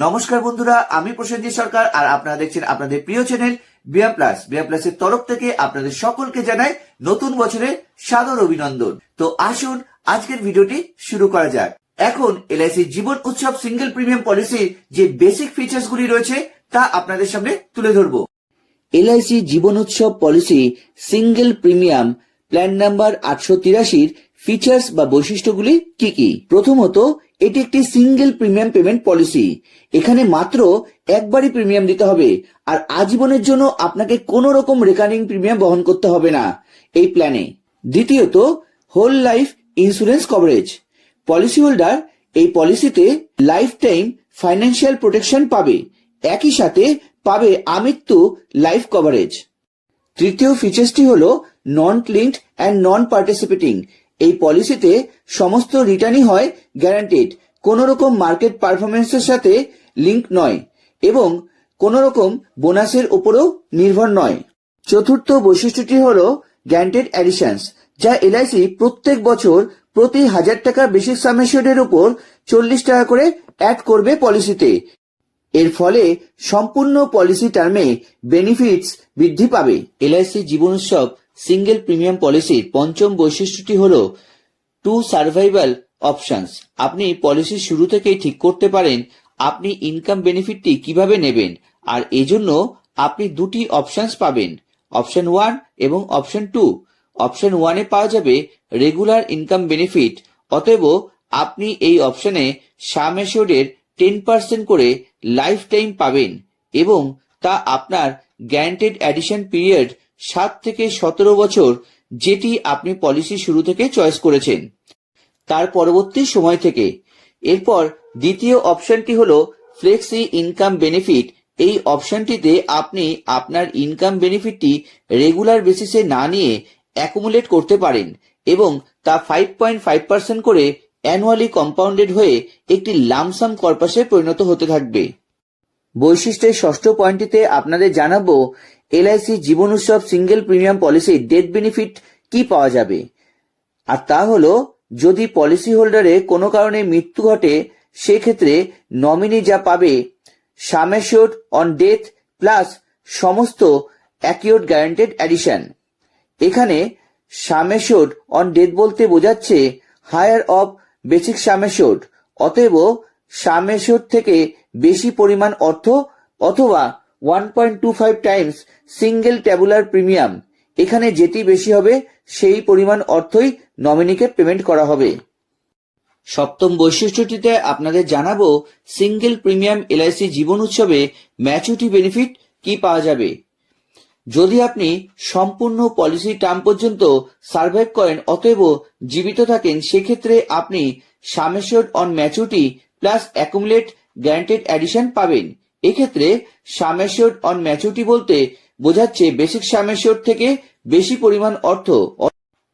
নমস্কার বন্ধুরা, আমি প্রসেনজিৎ সরকার আর আপনারা দেখছেন আপনাদের প্রিয় চ্যানেল বিয়া প্লাস। বিয়া প্লাসের তরফ থেকে আপনাদের সকলকে জানাই নতুন বছরের সাদর অভিনন্দন। তো আসুন আজকের ভিডিওটি শুরু করা যাক। এখন LIC Jeevan Utsav single premium পলিসির যে বেসিক ফিচার্স গুলি রয়েছে তা আপনাদের সামনে তুলে ধরবো। এলআইসি জীবন উৎসব policy single premium plan number 883 features বা বৈশিষ্ট্যগুলি কি কি? প্রথমত, এটি একটি সিঙ্গেল প্রিমিয়াম পেমেন্ট পলিসি। এখানে মাত্র একবারই প্রিমিয়াম দিতে হবে আর আজীবনের জন্য আপনাকে কোনো রকম রেকারিং প্রিমিয়াম বহন করতে হবে না এই প্ল্যানে। দ্বিতীয়ত, whole life insurance coverage. Policy holder এই পলিসিতে লাইফ টাইম ফাইন্যান্সিয়াল প্রোটেকশন পাবে, একই সাথে পাবে আমৃত্যু লাইফ কভারেজ। তৃতীয় ফিচার্সটি হলো নন লিঙ্কড অ্যান্ড নন পার্টিসিপেটিং। এই পলিসিতে সমস্ত রিটার্নই হয় গ্যারান্টেড, কোন রকম মার্কেট পারফরমেন্সের সাথে লিঙ্ক নয় এবং কোন রকম বোনাসের উপরেও নির্ভর নয়। চতুর্থ বৈশিষ্ট্যটি হলো গ্যারান্টেড অ্যাডিশনস, যা এলআইসি প্রত্যেক বছর প্রতি 1000 টাকা বেসিক সাম অ্যাসিওর্ডের উপর 40 টাকা করে অ্যাড করবে পলিসিতে। এর ফলে সম্পূর্ণ পলিসি টার্মে বেনিফিটস বৃদ্ধি পাবে। LIC Jeevan Utsav single premium পলিসির পঞ্চম বৈশিষ্ট্যটি হল টু সার্ভাইভাল অপশনস। আপনি পলিসির শুরু থেকেই ঠিক করতে পারেন আপনি ইনকাম বেনিফিটটি কিভাবে নেবেন, আর এজন্য আপনি দুটি অপশনস পাবেন, অপশন 1 এবং অপশন 2। অপশন 1-এ পাওয়া যাবে রেগুলার ইনকাম বেনিফিট। অতএব আপনি এই অপশনে সাম অ্যাসিওর্ডের 10% করে লাইফ টাইম পাবেন এবং তা আপনার গ্যারান্টেড অ্যাডিশন পিরিয়ড 7 থেকে 17 বছর, যেটি আপনি পলিসি শুরু থেকে চয়েস করেছেন তার পরবর্তী সময় থেকে। এরপর দ্বিতীয় অপশনটি হলো ফ্লেক্সি ইনকাম বেনিফিট। এই অপশনটিতে আপনি আপনার ইনকাম বেনিফিটটি রেগুলার বেসিসে না নিয়ে অ্যাকুমুলেট করতে পারেন এবং তা 5.5% করে অ্যানুয়ালি কম্পাউন্ডেড হয়ে একটি লামসাম কর্পাসে পরিণত হতে থাকবে। বৈশিষ্ট্যের ষষ্ঠ পয়েন্টটিতে আপনাদের জানাবো LIC Jeevan Utsav single premium policy death benefit কি পাওয়া যাবে। আর তা হলো, যদি পলিসি হোল্ডারে কোনো কারণে মৃত্যু ঘটে সেক্ষেত্রে নমিনি যা পাবে sum assured on death plus সমস্ত অ্যাকিউট গ্যারান্টেড অ্যাডিশন। এখানে সাম অ্যাসিওর্ড অন ডেথ বলতে বোঝাচ্ছে higher of basic sum assured. অতএব সাম অ্যাসিওর্ড থেকে বেশি পরিমাণ অর্থ অথবা 1.25 টাইমস সিঙ্গেল ট্যাবুলার প্রিমিয়াম। এখানে যেটি বেশি হবে সেই পরিমাণ অর্থই নমিনিকে পেমেন্ট করা হবে। সপ্তম বৈশিষ্ট্যটিতে আপনাদের জানাবো সিঙ্গেল প্রিমিয়াম এলআইসি জীবন উৎসবে ম্যাচুরিটি বেনিফিট কি পাওয়া যাবে। যদি আপনি সম্পূর্ণ পলিসি টার্ম পর্যন্ত সার্ভাইভ করেন অতএব জীবিত থাকেন, সেক্ষেত্রে আপনি sum assured on maturity plus accumulate guaranteed addition পাবেন। এক্ষেত্রে সাম অ্যাসিওর্ড অন ম্যাচুরিটি বলতে বোঝাচ্ছে বেসিক সাম অ্যাসিওর্ড থেকে বেশি পরিমাণ অর্থ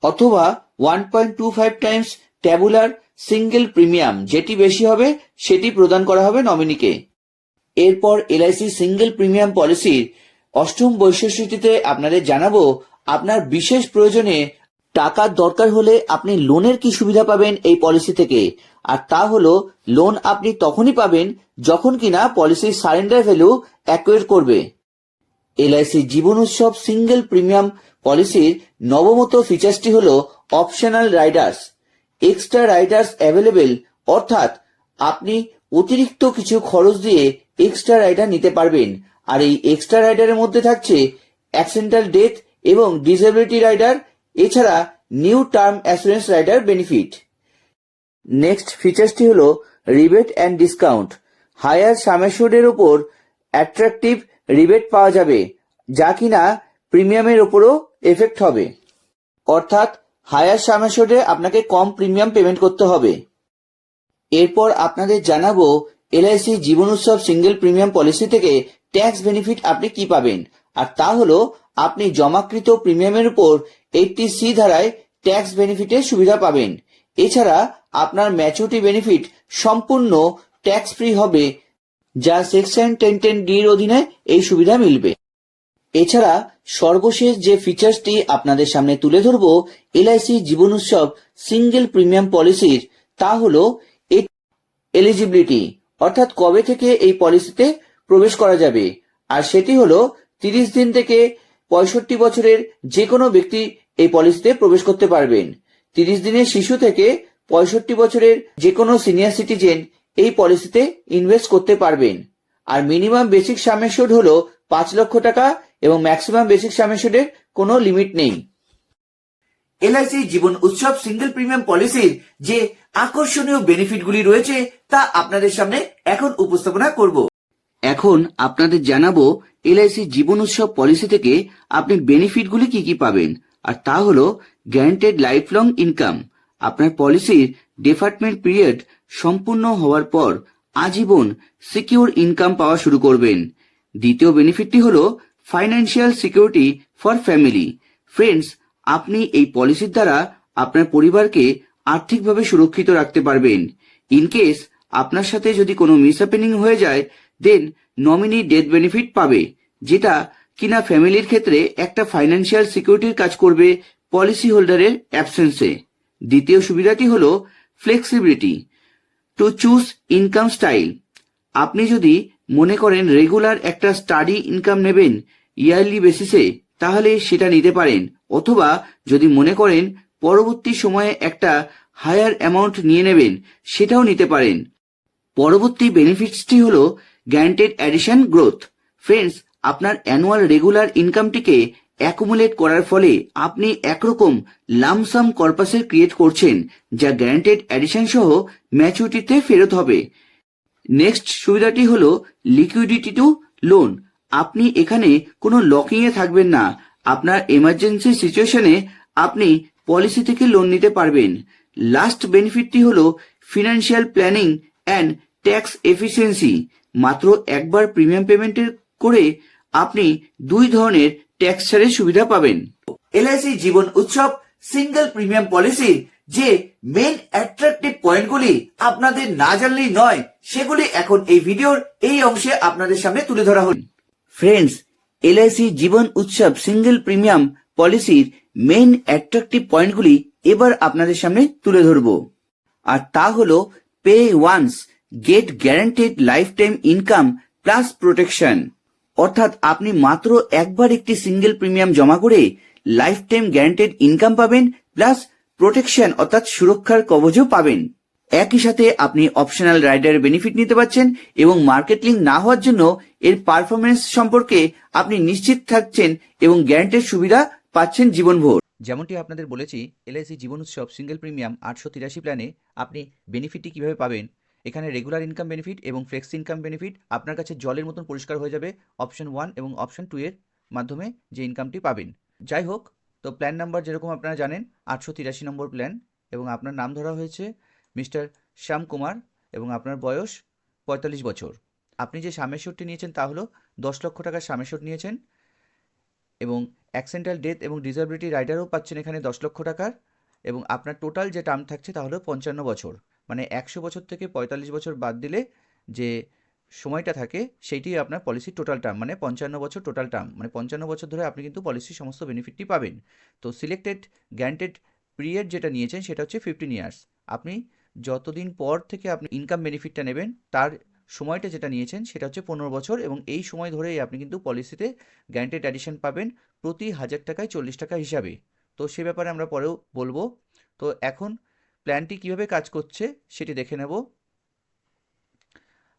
অথবা 1.25 টাইমস ট্যাবুলার সিঙ্গেল প্রিমিয়াম, যেটি বেশি হবে সেটি প্রদান করা হবে নমিনিকে। এরপর এলআইসি সিঙ্গেল প্রিমিয়াম পলিসির অষ্টম বৈশিষ্ট্যটিতে আপনাদের জানাবো আপনার বিশেষ প্রয়োজনে টাকার দরকার হলে আপনি লোনের কি সুবিধা পাবেন এই পলিসি থেকে। আর তা হলো, লোন আপনি তখনই পাবেন যখন কিনা পলিসির সারেন্ডার ভ্যালু অ্যাকুয়েট করবে। LIC Jeevan Utsav single premium পলিসির নবমত ফিচার্সটি হলো optional Riders. Extra Riders available, অর্থাৎ আপনি অতিরিক্ত কিছু খরচ দিয়ে এক্সট্রা রাইডার নিতে পারবেন। আর এই এক্সট্রা রাইডারের মধ্যে থাকছে অ্যাক্সিডেন্টাল ডেথ এবং ডিসেবিলিটি রাইডার, এছাড়া new term assurance rider benefit. Next ফিচার্সটি হলো rebate and discount. Higher sum অ্যাসিওর্ডের উপর অ্যাট্রাকটিভ রিবেট পাওয়া যাবে, যা কিনা প্রিমিয়ামের উপরও এফেক্ট হবে, অর্থাৎ হায়ার সাম অ্যাসিওর্ডে আপনাকে কম প্রিমিয়াম পেমেন্ট করতে হবে। এরপর আপনাদের জানাবো LIC Jeevan Utsav single premium policy থেকে ট্যাক্স বেনিফিট আপনি কি পাবেন। আর তা হলো, আপনি জমাকৃত প্রিমিয়ামের উপর 80C ধারায় ট্যাক্স বেনিফিটের সুবিধা পাবেন। এছাড়া আপনার ম্যাচুরিটি বেনিফিট সম্পূর্ণ ট্যাক্স ফ্রি হবে, যা সেকশন 1010D এর অধীনে এই সুবিধা মিলবে। এছাড়া সর্বশেষ যে ফিচার্সটি আপনাদের সামনে তুলে ধরবো LIC Jeevan Utsav single premium পলিসির, তা হলো এলিজিবিলিটি, অর্থাৎ কবে থেকে এই পলিসিতে প্রবেশ করা যাবে, আর সেটি হলো 30 দিন থেকে 65 বছরের যে কোনো ব্যক্তি এই পলিসিতে প্রবেশ করতে পারবেন। 30 দিনের শিশু থেকে 65 বছরের যে কোনো সিনিয়র সিটিজেন এই পলিসিতে ইনভেস্ট করতে পারবেন। আর মিনিমাম বেসিক সাম অ্যাসিউরড হলো 5 লক্ষ টাকা এবং ম্যাক্সিমাম বেসিক সাম অ্যাসিউর্ডের কোনো লিমিট নেই। LIC Jeevan Utsav single premium পলিসির যে আকর্ষণীয় বেনিফিটগুলি রয়েছে তা আপনাদের সামনে এখন উপস্থাপনা করব। এখন আপনাদের জানাবো এলআইসি জীবন উৎসব পলিসি থেকে আপনি বেনিফিটগুলি কি কি পাবেন। আর তা হলো গ্যারান্টেড লাইফ লং ইনকাম। আপনার পলিসির ডিফার্টমেন্ট পিরিয়ড সম্পূর্ণ হওয়ার পর আজীবন সিকিউর ইনকাম পাওয়া শুরু করবেন। দ্বিতীয় বেনিফিটটি হলো financial security for family. Friends, আপনি এই পলিসির দ্বারা আপনার পরিবারকে আর্থিকভাবে সুরক্ষিত রাখতে পারবেন। ইনকেস আপনার সাথে যদি কোনো মিসহ্যাপেনিং হয়ে যায়, দেন নমিনি ডেথ বেনিফিট পাবে, যেটা কিনা ফ্যামিলির ক্ষেত্রে একটা ফাইন্যান্সিয়াল সিকিউরিটির কাজ করবে পলিসি হোল্ডারের অ্যাবসেন্সে। দ্বিতীয় সুবিধাটি হলো flexibility to choose income style. আপনি যদি মনে করেন রেগুলার একটা স্টাডি ইনকাম নেবেন ইয়ারলি বেসিসে, তাহলে সেটা নিতে পারেন, অথবা যদি মনে করেন পরবর্তী সময়ে একটা হায়ার অ্যামাউন্ট নিয়ে নেবেন, সেটাও নিতে পারেন। পরবর্তী বেনিফিটসটি হলো গ্যারান্টেড অ্যাডিশন গ্রোথ। ফ্রেন্ডস, আপনার অ্যানুয়াল রেগুলার ইনকামটিকে অ্যাকুমুলেট করার ফলে আপনি একরকম লামসাম কর্পাসের ক্রিয়েট করছেন, যা গ্যারান্টেড অ্যাডিশন সহ ম্যাচুরিটিতে ফেরত হবে। নেক্সট সুবিধাটি হলো লিকুইডিটি টু লোন। আপনি এখানে কোনো লকিং এ থাকবেন না। আপনার এমার্জেন্সি সিচুয়েশনে আপনি পলিসি থেকে লোন নিতে পারবেন। লাস্ট বেনিফিটটি হলো financial planning and tax efficiency. মাত্র একবার প্রিমিয়াম পেমেন্টের করে আপনি 2 ধরনের ট্যাক্স ছাড়ের সুবিধা পাবেন। LIC Jeevan Utsav single premium policy যে মেইন অ্যাট্রাকটিভ পয়েন্টগুলি আপনাদের না জানলেই নয়, সেগুলি এখন এই ভিডিওর এই অংশে আপনাদের সামনে তুলে ধরা হল। Friends, LIC Jeevan Utsav single premium পলিসির মেইন অ্যাট্রাকটিভ পয়েন্টগুলি এবার আপনাদের সামনে তুলে ধরব। আর তা হলো pay once get guaranteed lifetime income plus protection. অর্থাৎ আপনি মাত্র একবার একটি সিঙ্গেল প্রিমিয়াম জমা করে লাইফ টাইম গ্যারান্টেড ইনকাম পাবেন, প্লাস প্রোটেকশন অর্থাৎ সুরক্ষার কবচও পাবেন। একই সাথে আপনি অপশনাল রাইডারের বেনিফিট নিতে পারছেন এবং মার্কেট লিঙ্ক না হওয়ার জন্য এর পারফরমেন্স সম্পর্কে আপনি নিশ্চিত থাকছেন এবং গ্যারান্টেড সুবিধা পাচ্ছেন জীবনভর। যেমনটি আপনাদের বলেছি, LIC Jeevan Utsav single premium 883 প্ল্যানে আপনি বেনিফিটটি কিভাবে পাবেন। এখানে রেগুলার ইনকাম বেনিফিট এবং ফ্লেক্সি ইনকাম বেনিফিট আপনার কাছে জলের মতন পরিষ্কার হয়ে যাবে অপশন 1 এবং অপশন 2 এর মাধ্যমে যে ইনকামটি পাবেন। যাই হোক, তো প্ল্যান নাম্বার যেরকম আপনারা জানেন 883 নম্বর প্ল্যান, এবং আপনার নাম ধরা হয়েছে মিস্টার শ্যাম কুমার এবং আপনার বয়স 45 বছর। আপনি যে সাম অ্যাসিউরডটি নিয়েছেন তা হলো 10 লক্ষ টাকার সাম অ্যাসিউরড নিয়েছেন, এবং অ্যাক্সিডেন্টাল ডেথ এবং ডিসএবিলিটি রাইডারও পাচ্ছেন এখানে 10 লক্ষ টাকার, এবং আপনার টোটাল যে টার্ম থাকছে তা হলো 55 বছর। মানে 100 বছর থেকে 45 বছর বাদ দিলে যে সময়টা থাকে সেইটি আপনার পলিসির টোটাল টার্ম, মানে 55 বছর টোটাল টার্ম, মানে 55 বছর ধরে আপনি কিন্তু পলিসির সমস্ত বেনিফিটটি পাবেন। তো সিলেক্টেড গ্যারান্টেড পিরিয়ড যেটা নিয়েছেন সেটা হচ্ছে 15 ইয়ার্স। আপনি যতদিন পর থেকে আপনি ইনকাম বেনিফিটটা নেবেন তার সময়টা যেটা নিয়েছেন সেটা হচ্ছে 15 বছর, এবং এই সময় ধরেই আপনি কিন্তু পলিসিতে গ্যারান্টেড অ্যাডিশন পাবেন প্রতি 1000 টাকায় 40 টাকা হিসাবে। তো সে ব্যাপারে আমরা পরেও বলবো। তো এখন প্ল্যানটি কিভাবে কাজ করছে সেটি দেখে নেব।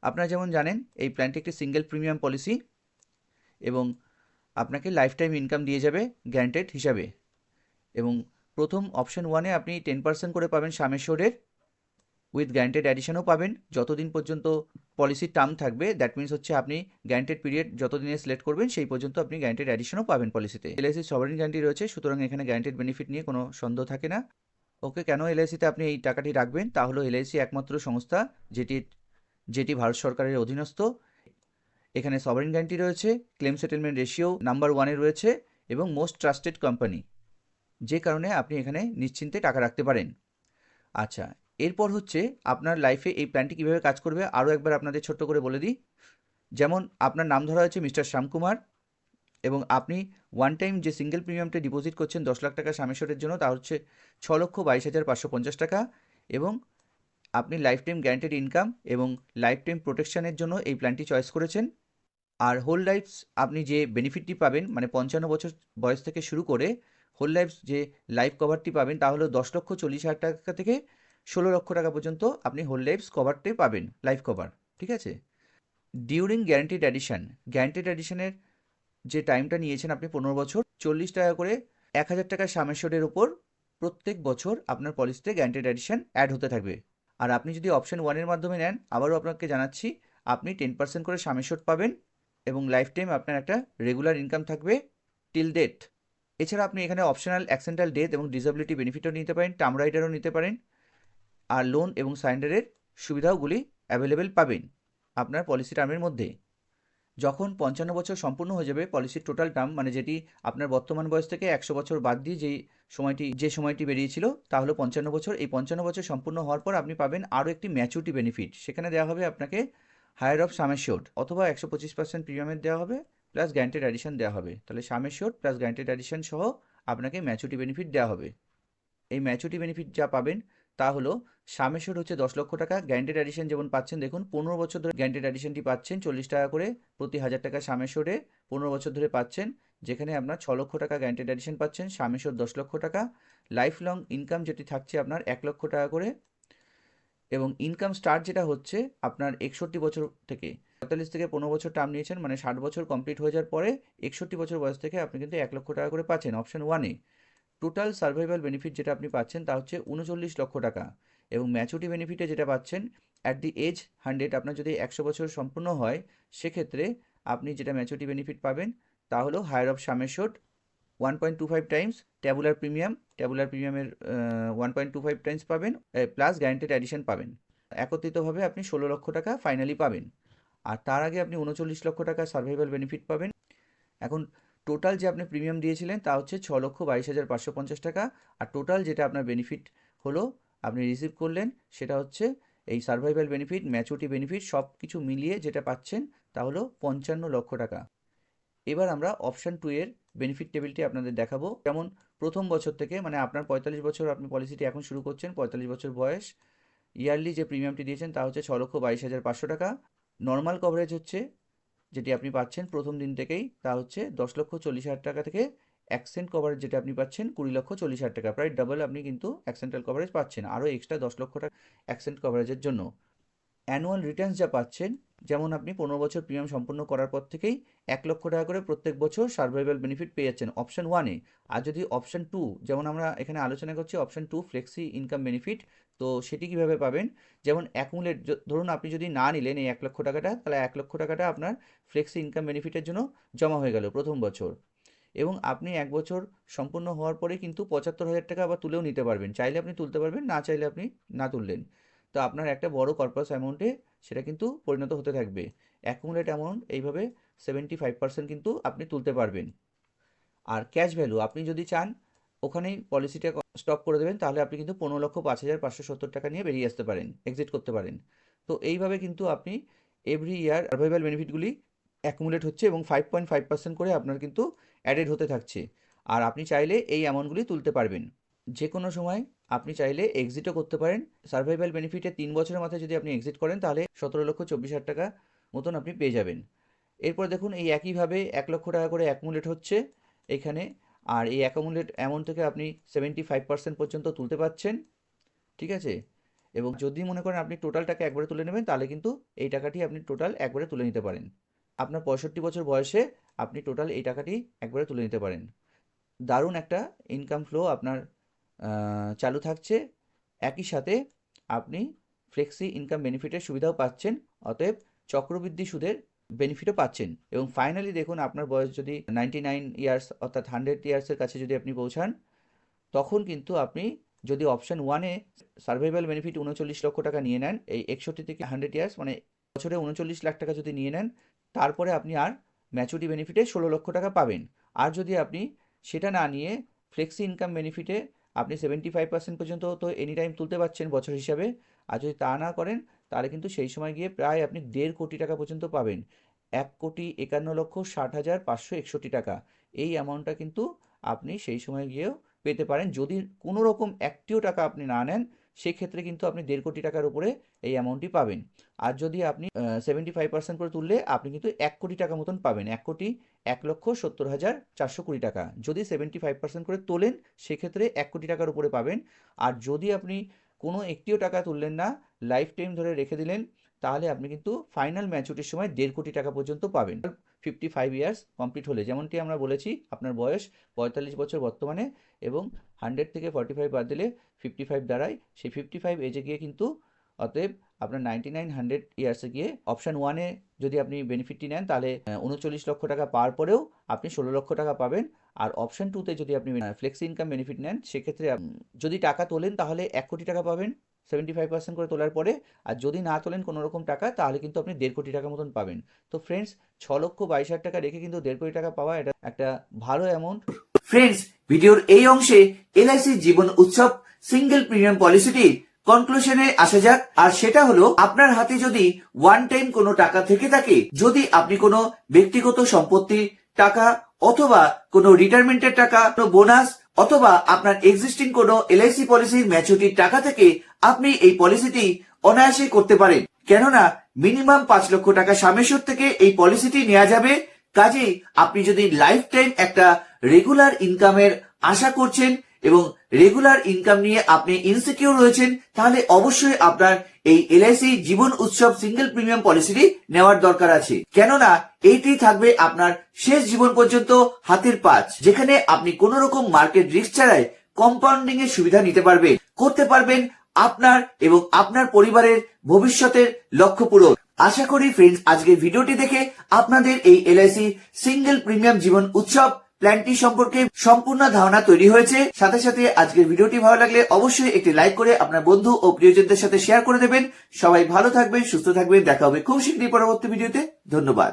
আপনারা যেমন জানেন এই প্ল্যানটি একটি সিঙ্গেল প্রিমিয়াম পলিসি এবং আপনাকে লাইফ টাইম ইনকাম দিয়ে যাবে গ্যারান্টেড হিসাবে। এবং প্রথম অপশন 1-এ আপনি 10% করে পাবেন সাম অ্যাসিউরডের, উইথ গ্যারান্টেড অ্যাডিশনও পাবেন যতদিন পর্যন্ত পলিসির টার্ম থাকবে। দ্যাট মিনস হচ্ছে আপনি গ্যারান্টেড পিরিয়ড যতদিনে সিলেক্ট করবেন সেই পর্যন্ত আপনি গ্যারান্টেড অ্যাডিশনও পাবেন পলিসিতে। এলআইসি সভারেন গ্যারান্টি রয়েছে, সুতরাং এখানে গ্যারান্টেড বেনিফিট নিয়ে কোনো সন্দেহ থাকে না। ওকে, কেন এলআইসিতে আপনি এই টাকাটি রাখবেন? তা হলো এলআইসি একমাত্র সংস্থা যেটি ভারত সরকারের অধীনস্থ। এখানে সভারেন গ্যারান্টি রয়েছে, ক্লেম সেটেলমেন্ট রেশিও নাম্বার 1-এ রয়েছে এবং মোস্ট ট্রাস্টেড কোম্পানি, যে কারণে আপনি এখানে নিশ্চিন্তে টাকা রাখতে পারেন। আচ্ছা, এরপর হচ্ছে আপনার লাইফে এই প্ল্যানটি কীভাবে কাজ করবে আরও একবার আপনাদের ছোট্ট করে বলে দিই। যেমন আপনার নাম ধরা হয়েছে মিস্টার শ্যামকুমার, এবং আপনি ওয়ান টাইম যে সিঙ্গেল প্রিমিয়ামটা ডিপোজিট করছেন 10 লাখ টাকা সাম অ্যাসিউরডের জন্য, তা হচ্ছে 6,22,550 টাকা, এবং আপনি লাইফ টাইম গ্যারান্টেড ইনকাম এবং লাইফ টাইম প্রোটেকশনের জন্য এই প্ল্যানটি চয়েস করেছেন। আর হোল লাইফস আপনি যে বেনিফিটটি পাবেন মানে 55 বছর বয়স থেকে শুরু করে হোল লাইফ যে লাইফ কভারটি পাবেন তা হলো 10,40,000 টাকা থেকে 16 লক্ষ টাকা পর্যন্ত আপনি হোল লাইফস কভারটি পাবেন, লাইফ কভার। ঠিক আছে। ডিউরিং গ্যারান্টেড অ্যাডিশনের যে টাইমটা নিয়েছেন আপনি 15 বছর, 40 টাকা করে 1,000 টাকা সাম অ্যাসিওর্ডের ওপর প্রত্যেক বছর আপনার পলিসিতে গ্যারান্টেড অ্যাডিশন অ্যাড হতে থাকবে। আর আপনি যদি অপশন 1-এর মাধ্যমে নেন, আবারও আপনাকে জানাচ্ছি, আপনি 10% করে সাম অ্যাসিওর্ড পাবেন এবং লাইফ টাইম আপনার একটা রেগুলার ইনকাম থাকবে টিল ডেথ। এছাড়া আপনি এখানে অপশনাল অ্যাক্সিডেন্টাল ডেথ এবং ডিসেবিলিটি বেনিফিটও নিতে পারেন, টার্ম রাইডারও নিতে পারেন। আর লোন এবং সারেন্ডারের সুবিধাগুলি অ্যাভেলেবেল পাবেন আপনার পলিসি টার্মের মধ্যে। যখন 55 বছর সম্পূর্ণ হয়ে যাবে পলিসির টোটাল টার্ম, মানে যেটি আপনার বর্তমান বয়স থেকে 100 বছর বাদ দিয়ে যে সময়টি বেরিয়েছিল তা হলো 55 বছর। এই 55 বছর সম্পূর্ণ হওয়ার পর আপনি পাবেন আরও একটি ম্যাচুরিটি বেনিফিট। সেখানে দেওয়া হবে আপনাকে হায়ার অফ সাম অ্যাসিওর্ড, অথবা 125% প্রিমিয়ামের দেওয়া হবে প্লাস গ্যারান্টেড অ্যাডিশন দেওয়া হবে। তাহলে সাম অ্যাসিওর্ড প্লাস গ্যারান্টেড অ্যাডিশন সহ আপনাকে ম্যাচুরিটি বেনিফিট দেওয়া হবে। এই ম্যাচুরিটি বেনিফিট যা পাবেন তা হলো সাম অ্যাসিওর্ড হচ্ছে 10 লক্ষ টাকা, গ্যারান্টেড অ্যাডিশন যেমন পাচ্ছেন দেখুন 15 বছর ধরে গ্যারান্টেড অ্যাডিশনটি পাচ্ছেন 40 টাকা করে প্রতি 1,000 টাকা সাম অ্যাসিওর্ডে 15 বছর ধরে পাচ্ছেন, যেখানে আপনার 6 লক্ষ টাকা গ্যারান্টেড অ্যাডিশন পাচ্ছেন, সাম অ্যাসিওর্ড 10 লক্ষ টাকা। লাইফ লং ইনকাম যেটি থাকছে আপনার 1 লক্ষ টাকা করে, এবং ইনকাম স্টার্ট যেটা হচ্ছে আপনার 61 বছর থেকে। 45 থেকে 15 বছর টার্ম নিয়েছেন মানে 60 বছর কমপ্লিট হয়ে যাওয়ার পরে 61 বছর বয়স থেকে আপনি কিন্তু 1 লক্ষ টাকা করে পাচ্ছেন অপশন 1-এ। টোটাল সার্ভাইভাল বেনিফিট যেটা আপনি পাচ্ছেন তা হচ্ছে 39 লক্ষ টাকা, এবং ম্যাচুরিটি বেনিফিটে যেটা পাচ্ছেন অ্যাট দি এজ 100, আপনার যদি 100 বছর সম্পূর্ণ হয় সেক্ষেত্রে আপনি যেটা ম্যাচুরিটি বেনিফিট পাবেন তা হলো higher of sum assured 1.25 times tabular প্রিমিয়ামের 1.25 টাইমস পাবেন, প্লাস গ্যারান্টেড অ্যাডিশন পাবেন। একত্রিতভাবে আপনি 16 লক্ষ টাকা ফাইনালি পাবেন। আর তার আগে আপনি 39 লক্ষ টাকা সার্ভাইভাল বেনিফিট পাবেন। এখন টোটাল যে আপনি প্রিমিয়াম দিয়েছিলেন তা হচ্ছে 6,22,550 টাকা, আর টোটাল যেটা আপনার বেনিফিট হলো আপনি রিসিভ করলেন সেটা হচ্ছে এই সার্ভাইভাল বেনিফিট, ম্যাচুরিটি বেনিফিট সব কিছু মিলিয়ে যেটা পাচ্ছেন তা হলো 55 লক্ষ টাকা। এবার আমরা অপশান 2-এর বেনিফিট টেবিলটি আপনাদের দেখাবো। যেমন প্রথম বছর থেকে, মানে আপনার 45 বছর আপনি পলিসিটি এখন শুরু করছেন, 45 বছর বয়স, ইয়ারলি যে প্রিমিয়ামটি দিয়েছেন তা হচ্ছে 6,22,500 টাকা। নর্মাল কভারেজ হচ্ছে যেটি আপনি পাচ্ছেন প্রথম দিন থেকেই তা হচ্ছে 10,40,000 টাকা থেকে অ্যাক্সেন্ট কভারেজ যেটা আপনি পাচ্ছেন 20,40,000 টাকা, প্রায় ডাবল আপনি কিন্তু অ্যাক্সেন্টাল কভারেজ পাচ্ছেন, আরও এক্সট্রা 10 লক্ষ টাকা অ্যাক্সেন্ট কভারেজের জন্য। অ্যানুয়াল রিটার্নস যা পাচ্ছেন, যেমন আপনি 15 বছর প্রিমিয়াম সম্পূর্ণ করার পর থেকেই 1 লক্ষ টাকা করে প্রত্যেক বছর সার্ভাইভাল বেনিফিট পেয়ে যাচ্ছেন অপশন 1-এ। আর যদি অপশন 2, যেমন আমরা এখানে আলোচনা করছি অপশন 2 ফ্লেক্সি ইনকাম বেনিফিট, তো সেটি কিভাবে পাবেন? যেমন অ্যাকুমুলেট, ধরুন আপনি যদি না নিলেন এই 1 লক্ষ টাকাটা, তাহলে 1 লক্ষ টাকাটা আপনার ফ্লেক্সি ইনকাম বেনিফিটের জন্য জমা হয়ে গেল প্রথম বছর, এবং আপনি 1 বছর সম্পূর্ণ হওয়ার পরে কিন্তু 75,000 টাকা আবার তুলেও নিতে পারবেন। চাইলে আপনি তুলতে পারবেন, না চাইলে আপনি না তুললেন। তো আপনার একটা বড় কর্পাস অ্যামাউন্টে সেটা কিন্তু পরিণত হতে থাকবে। অ্যাকুমুলেট অ্যামাউন্ট এইভাবে 75% কিন্তু আপনি তুলতে পারবেন। আর ক্যাশ ভ্যালু আপনি যদি চান ওখানেই পলিসিটা স্টপ করে দেবেন, তাহলে আপনি কিন্তু 15,05,570 টাকা নিয়ে বেরিয়ে আসতে পারেন, এক্সিট করতে পারেন। তো এইভাবে কিন্তু আপনি এভরি ইয়ার সার্ভাইভাল বেনিফিটগুলি অ্যাকুমুলেট হচ্ছে এবং 5.5% করে আপনার কিন্তু অ্যাডেড হতে থাকছে। আর আপনি চাইলে এই অ্যামাউন্টগুলি তুলতে পারবেন যে কোনো সময়। আপনি চাইলে এক্সিটও করতে পারেন। সার্ভাইভাল বেনিফিটে 3 বছরের মাথায় যদি আপনি এক্সিট করেন তাহলে 17,24,000 টাকা মতন আপনি পেয়ে যাবেন। এরপর দেখুন এই একইভাবে 1 লক্ষ টাকা করে অ্যাকুমুলেট হচ্ছে এখানে, আর এই অ্যাকুমুলেট অ্যামাউন্ট থেকে আপনি 75% পর্যন্ত তুলতে পারছেন। ঠিক আছে। এবং যদি মনে করেন আপনি টোটাল টাকা একবারে তুলে নেবেন তাহলে কিন্তু এই টাকাটি আপনি টোটাল একবারে তুলে নিতে পারেন। আপনার 65 বছর বয়সে আপনি টোটাল এই টাকাটি একবারে তুলে নিতে পারেন। দারুণ একটা ইনকাম ফ্লো আপনার চালু থাকছে। একই সাথে আপনি ফ্লেক্সি ইনকাম বেনিফিটের সুবিধাও পাচ্ছেন, অতএব চক্রবৃদ্ধি সুদের বেনিফিটও পাচ্ছেন। এবং ফাইনালি দেখুন আপনার বয়স যদি 99 ইয়ার্স অর্থাৎ 100 ইয়ার্সের কাছে যদি আপনি পৌঁছান, তখন কিন্তু আপনি যদি অপশন 1-এ সার্ভাইভাল বেনিফিট 39 লক্ষ টাকা নিয়ে নেন, এই 61 থেকে 100 ইয়ার্স মানে বছরে 39 লাখ টাকা যদি নিয়ে নেন, তারপরে আপনি আর ম্যাচুরিটি বেনিফিটে 16 লক্ষ টাকা পাবেন। আর যদি আপনি সেটা না নিয়ে ফ্লেক্সি ইনকাম বেনিফিটে আপনি 75% পর্যন্ত তো এনি টাইম তুলতে পারছেন বছর হিসাবে, আর যদি তা না করেন তাহলে কিন্তু সেই সময় গিয়ে প্রায় আপনি 1.5 কোটি টাকা পর্যন্ত পাবেন। 1,51,60,561 টাকা, এই অ্যামাউন্টটা কিন্তু আপনি সেই সময় গিয়েও পেতে পারেন যদি কোনো রকম একটিও টাকা আপনি না নেন সেক্ষেত্রে কিন্তু আপনি 1.5 কোটি টাকার উপরে এই অ্যামাউন্টটি পাবেন। আর যদি আপনি 75% করে তুললে আপনি কিন্তু 1 কোটি টাকা মতন পাবেন। 1,70,420 টাকা। যদি 75% করে তোলেন সেক্ষেত্রে 1 কোটি টাকার উপরে পাবেন। আর যদি আপনি কোনো একটিও টাকা তুললেন না, লাইফ টাইম ধরে রেখে দিলেন, তাহলে আপনি কিন্তু ফাইনাল ম্যাচুরিটির সময় 1.5 কোটি টাকা পর্যন্ত পাবেন। 55 ইয়ার্স কমপ্লিট হলে, যেমনটি আমরা বলেছি আপনার বয়স 45 বছর বর্তমানে, এবং 100 থেকে 45 বাদ দিলে 55 দাঁড়ায়। সেই 55 এজে গিয়ে কিন্তু অতএব আপনার 99 ইয়ার্সে গিয়ে অপশান 1-এ যদি আপনি বেনিফিটটি নেন তাহলে 39 লক্ষ টাকা পাওয়ার পরেও আপনি 16 লক্ষ টাকা পাবেন। আর অপশান 2-তে যদি আপনি ফ্লেক্সি ইনকাম বেনিফিট নেন সেক্ষেত্রে যদি টাকা তোলেন তাহলে 1 কোটি টাকা পাবেন 75% করে তোলার পরে। আর যদি না তোলেন কোনো রকম টাকা তাহলে কিন্তু আপনি 1.5 কোটি টাকা মতন পাবেন। তো ফ্রেন্ডস, 6,22,000 টাকা রেখে কিন্তু 1.5 কোটি টাকা পাওয়া এটা একটা ভালো অ্যামাউন্ট। ফ্রেন্ডস, ভিডিওর এই অংশে LIC Jeevan Utsav single premium পলিসিটির কনক্লুশনে আসা যাক। আর সেটা হলো, আপনার হাতে যদি ওয়ান টাইম কোনো টাকা থেকে থাকে, যদি আপনি কোনো ব্যক্তিগত সম্পত্তির টাকা অথবা কোনো রিটায়ারমেন্টের টাকা, কোনো বোনাস অথবা আপনার এক্সিস্টিং কোনো এলআইসি পলিসির ম্যাচুরিটির টাকা থেকে আপনি এই পলিসিটি অনায়াসে করতে পারেন। কেননা মিনিমাম 5 লক্ষ টাকা সামেশ্বর থেকে এই পলিসিটি নেওয়া যাবে। কাজেই আপনি যদি লাইফ টাইম একটা রেগুলার ইনকামের আশা করছেন এবং রেগুলার ইনকাম নিয়ে আপনি ইনসিকিউর রয়েছেন, তাহলে অবশ্যই আপনার এই LIC Jeevan Utsav single premium পলিসিটি নেওয়ার দরকার আছে। কেননা এইটি থাকবে আপনার শেষ জীবন পর্যন্ত হাতের পাঁচ, যেখানে আপনি কোন রকম মার্কেট রিস্ক ছাড়াই কম্পাউন্ডিং এর সুবিধা নিতে পারবেন, করতে পারবেন আপনার এবং আপনার পরিবারের ভবিষ্যতের লক্ষ্য পূরণ। আশা করি ফ্রেন্ডস, আজকের ভিডিওটি দেখে আপনাদের এই এলআইসি সিঙ্গেল প্রিমিয়াম জীবন উৎসব প্ল্যানটি সম্পর্কে সম্পূর্ণ ধারণা তৈরি হয়েছে। সাথে সাথে আজকের ভিডিওটি ভালো লাগলে অবশ্যই একটি লাইক করে আপনার বন্ধু ও প্রিয়জনদের সাথে শেয়ার করে দেবেন। সবাই ভালো থাকবেন, সুস্থ থাকবেন। দেখা হবে খুব শীঘ্রই পরবর্তী ভিডিওতে। ধন্যবাদ।